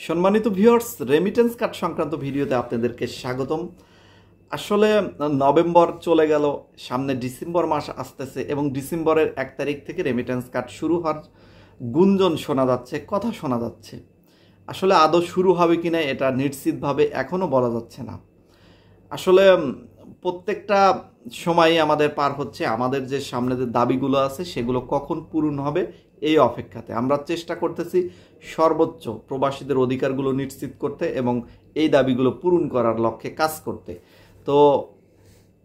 সম্মানিত viewers, remittance card সংক্রান্ত ভিডিওতে আপনাদেরকে স্বাগতম। আসলে নভেম্বর চলে গেল, সামনে ডিসেম্বর মাস আসতেছে এবং ডিসেম্বরের 1 তারিখ থেকে রেমিটেন্স কার্ড শুরু হওয়ার গুঞ্জন শোনা যাচ্ছে, কথা শোনা যাচ্ছে। আসলে আদৌ শুরু হবে কিনা এটা নিশ্চিতভাবে এখনও বলা যাচ্ছে না। আসলে প্রত্যেকটা সময়ই আমাদের পার হচ্ছে, আমাদের যে সামনে যে দাবিগুলো আছে সেগুলো কখন পূরণ হবে এই অপেক্ষাতে আমরা চেষ্টা করতেছি সর্বোচ্চ প্রবাসীদের অধিকারগুলো নিশ্চিত করতে এবং এই দাবিগুলো পূরণ করার লক্ষ্যে কাজ করতে। তো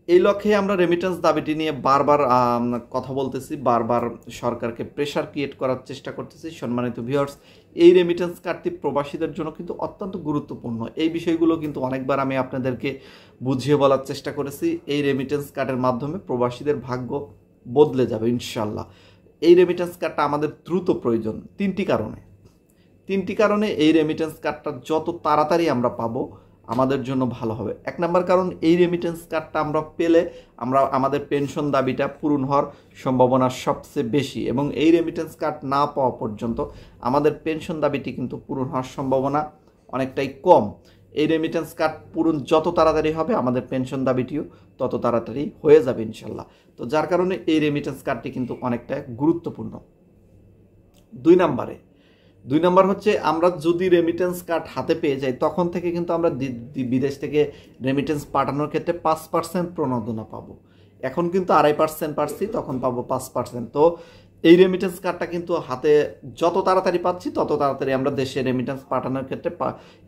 এই লক্ষ্যে আমরা রেমিটেন্স দাবিটি নিয়ে বারবার কথা বলতেছি, বারবার সরকারকে প্রেশার ক্রিয়েট করার চেষ্টা করতেছি। সম্মানিত ভিউয়ার্স, এই রেমিটেন্স কার্ডটি প্রবাসীদের জন্য কিন্তু অত্যন্ত গুরুত্বপূর্ণ। এই বিষয়গুলো কিন্তু অনেকবার আমি আপনাদেরকে বুঝিয়ে বলার চেষ্টা করেছি। এই রেমিটেন্স কার্ডের মাধ্যমে প্রবাসীদের ভাগ্য বদলে যাবে ইনশাল্লাহ। এই রেমিটেন্স কার্ডটা আমাদের দ্রুত প্রয়োজন তিনটি কারণে এই রেমিটেন্স কার্ডটা যত তাড়াতাড়ি আমরা পাবো আমাদের জন্য ভালো হবে। 1 নম্বর কারণ, এই রেমিটেন্স কার্ডটা আমরা পেলে আমাদের পেনশন দাবিটা পূরণ হওয়ার সম্ভাবনা সবচেয়ে বেশি এবং এই রেমিটেন্স কার্ড না পাওয়া পর্যন্ত আমাদের পেনশন দাবিটি কিন্তু পূরণ হওয়ার সম্ভাবনা অনেকটাই কম। এই রেমিটেন্স কার্ড পূরণ যত তাড়াতাড়ি হবে আমাদের পেনশন দাবিটিও তত তাড়াতাড়ি হয়ে যাবে ইনশাল্লাহ। তো যার কারণে এই রেমিটেন্স কার্ডটি কিন্তু অনেকটা গুরুত্বপূর্ণ। 2 নম্বর হচ্ছে, আমরা যদি রেমিটেন্স কার্ড হাতে পেয়ে যাই তখন থেকে কিন্তু আমরা বিদেশ থেকে রেমিটেন্স পাঠানোর ক্ষেত্রে 5% প্রণোদনা পাবো। এখন কিন্তু 2.5% পাচ্ছি, তখন পাবো 5%। তো এই রেমিটেন্স কার্ডটা কিন্তু হাতে যত তাড়াতাড়ি পাচ্ছি তত তাড়াতাড়ি আমরা দেশে রেমিটেন্স পাঠানোর ক্ষেত্রে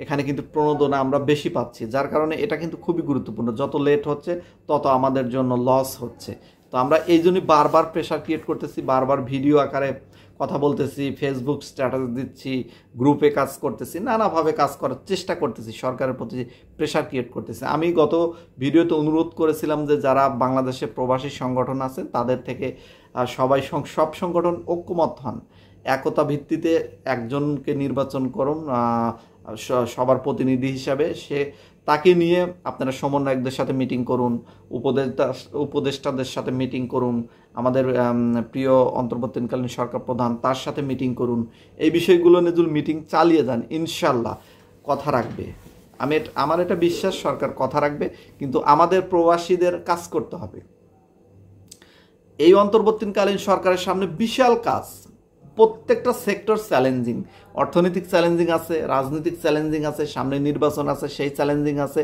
এখানে কিন্তু প্রণোদনা আমরা বেশি পাচ্ছি। যার কারণে এটা কিন্তু খুবই গুরুত্বপূর্ণ। যত লেট হচ্ছে তত আমাদের জন্য লস হচ্ছে। তো আমরা এই জন্যই বারবার প্রেশার ক্রিয়েট করতেছি, বারবার ভিডিও আকারে কথা বলতেছি, ফেসবুক স্ট্যাটাস দিচ্ছি, গ্রুপে কাজ করতেছি, নানাভাবে কাজ করার চেষ্টা করতেছি, সরকারের প্রতি প্রেশার ক্রিয়েট করতেছি। আমি গত ভিডিওতে অনুরোধ করেছিলাম যে যারা বাংলাদেশে প্রবাসী সংগঠন আছে তাদের থেকে সব সংগঠন ঐক্যমত হন, একতা ভিত্তিতে একজনকে নির্বাচন করুন সবার প্রতিনিধি হিসাবে, তাকে নিয়ে আপনারা সমন্বয়কদের সাথে মিটিং করুন, উপদেষ্টাদের সাথে মিটিং করুন, আমাদের প্রিয় অন্তর্বর্তীকালীন সরকার প্রধান তার সাথে মিটিং করুন। এই বিষয়গুলো নিয়ে যদি মিটিং চালিয়ে যান ইনশাল্লাহ কথা রাখবে। আমার এটা বিশ্বাস সরকার কথা রাখবে, কিন্তু আমাদের প্রবাসীদের কাজ করতে হবে। এই অন্তর্বর্তীকালীন সরকারের সামনে বিশাল কাজ, প্রত্যেকটা সেক্টর চ্যালেঞ্জিং, অর্থনৈতিক চ্যালেঞ্জিং আছে, রাজনৈতিক চ্যালেঞ্জিং আছে, সামনে নির্বাচন আছে সেই চ্যালেঞ্জিং আছে।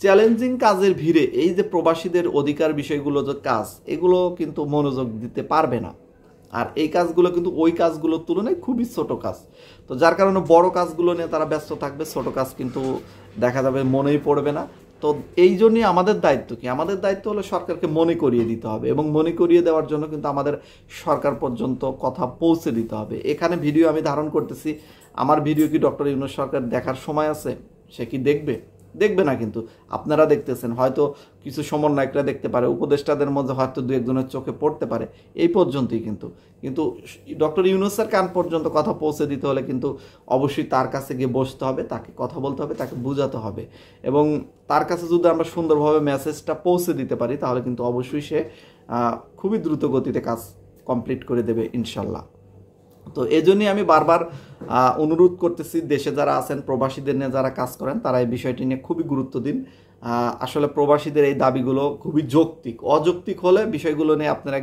চ্যালেঞ্জিং কাজের ভিড়ে এই যে প্রবাসীদের অধিকার বিষয়গুলো যে কাজ, এগুলো কিন্তু মনোযোগ দিতে পারবে না। আর এই কাজগুলো কিন্তু ওই কাজগুলোর তুলনায় খুবই ছোট কাজ। তো যার কারণে বড় কাজগুলো নিয়ে তারা ব্যস্ত থাকবে, ছোট কাজ কিন্তু দেখা যাবে মনেই পড়বে না। তো এই জন্যই আমাদের দায়িত্ব কি? আমাদের দায়িত্ব হলো সরকারকে মনে করিয়ে দিতে হবে এবং মনে করিয়ে দেওয়ার জন্য কিন্তু আমাদের সরকার পর্যন্ত কথা পৌঁছে দিতে হবে। এখানে ভিডিও আমি ধারণ করতেছি, আমার ভিডিও কি ডক্টর ইউনূস সরকার দেখার সময় আছে? সে কি দেখবে না, কিন্তু আপনারা দেখতেছেন, হয়তো কিছু সমন্বয়করা দেখতে পারে, উপদেষ্টাদের মধ্যে হয়তো 2-1 জনের চোখে পড়তে পারে, এই পর্যন্তই। কিন্তু ডক্টর ইউনূসের কান পর্যন্ত কথা পৌঁছে দিতে হলে কিন্তু অবশ্যই তার কাছে গিয়ে বসতে হবে, তাকে কথা বলতে হবে, তাকে বোঝাতে হবে এবং তার কাছে যদি আমরা সুন্দরভাবে মেসেজটা পৌঁছে দিতে পারি তাহলে কিন্তু অবশ্যই সে খুবই দ্রুত গতিতে কাজ কমপ্লিট করে দেবে ইনশাল্লাহ। তো এই জন্যই আমি বারবার অনুরোধ করতেছি, দেশে যারা আছেন প্রবাসীদের নিয়ে যারা কাজ করেন তারা এই বিষয়টি নিয়ে খুবই গুরুত্ব দিন। আসলে প্রবাসীদের এই দাবিগুলো খুবই যৌক্তিক, অযৌক্তিক হলে বিষয়গুলো নিয়ে আপনারা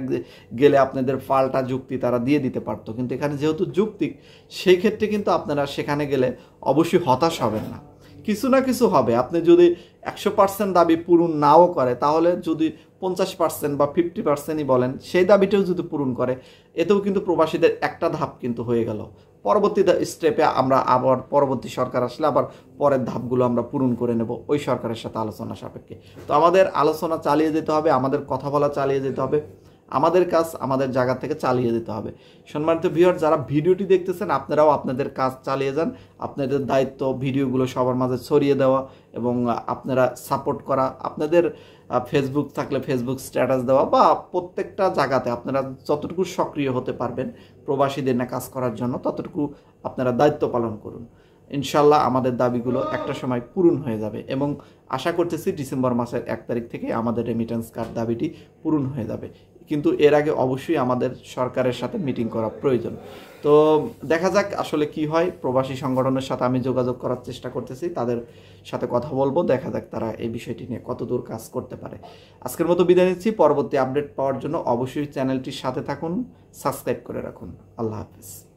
গেলে আপনাদের পাল্টা যুক্তি তারা দিয়ে দিতে পারতো, কিন্তু এখানে যেহেতু যৌক্তিক সেই ক্ষেত্রে কিন্তু আপনারা সেখানে গেলে অবশ্যই হতাশ হবেন না, কিছু না কিছু হবে। আপনি যদি 100% দাবি পূরণ নাও করে তাহলে যদি 50% বা 50%ই বলেন, সেই দাবিটাও যদি পূরণ করে, এতেও কিন্তু প্রবাসীদের একটা ধাপ কিন্তু হয়ে গেল। পরবর্তী স্টেপে আমরা আবার পরবর্তী সরকার আসলে আবার পরের ধাপগুলো আমরা পূরণ করে নেব ওই সরকারের সাথে আলোচনা সাপেক্ষে। তো আমাদের আলোচনা চালিয়ে যেতে হবে, আমাদের কথা বলা চালিয়ে যেতে হবে, আমাদের কাজ আমাদের জায়গা থেকে চালিয়ে যেতে হবে। সম্মানিত ভিউয়ার, যারা ভিডিওটি দেখতেছেন আপনারাও আপনাদের কাজ চালিয়ে যান। আপনাদের দায়িত্ব ভিডিওগুলো সবার মাঝে ছড়িয়ে দেওয়া এবং আপনারা সাপোর্ট করা, আপনাদের ফেসবুক থাকলে ফেসবুক স্ট্যাটাস দেওয়া বা প্রত্যেকটা জায়গাতে আপনারা যতটুকু সক্রিয় হতে পারবেন প্রবাসীদের নিয়ে কাজ করার জন্য ততটুকু আপনারা দায়িত্ব পালন করুন। ইনশাল্লাহ আমাদের দাবিগুলো একটা সময় পূরণ হয়ে যাবে এবং আশা করতেছি ডিসেম্বর মাসের 1 তারিখ থেকে আমাদের রেমিটেন্স কার্ড দাবিটি পূরণ হয়ে যাবে কিন্তু এর আগে অবশ্যই আমাদের সরকারের সাথে মিটিং করা প্রয়োজন। তো দেখা যাক আসলে কি হয়। প্রবাসী সংগঠনের সাথে আমি যোগাযোগ করার চেষ্টা করতেছি, তাদের সাথে কথা বলবো, দেখা যাক তারা এই বিষয়টি নিয়ে কতদূর কাজ করতে পারে। আজকের মতো বিদায় নিচ্ছি। পরবর্তী আপডেট পাওয়ার জন্য অবশ্যই চ্যানেলটির সাথে থাকুন, সাবস্ক্রাইব করে রাখুন। আল্লাহ হাফেজ।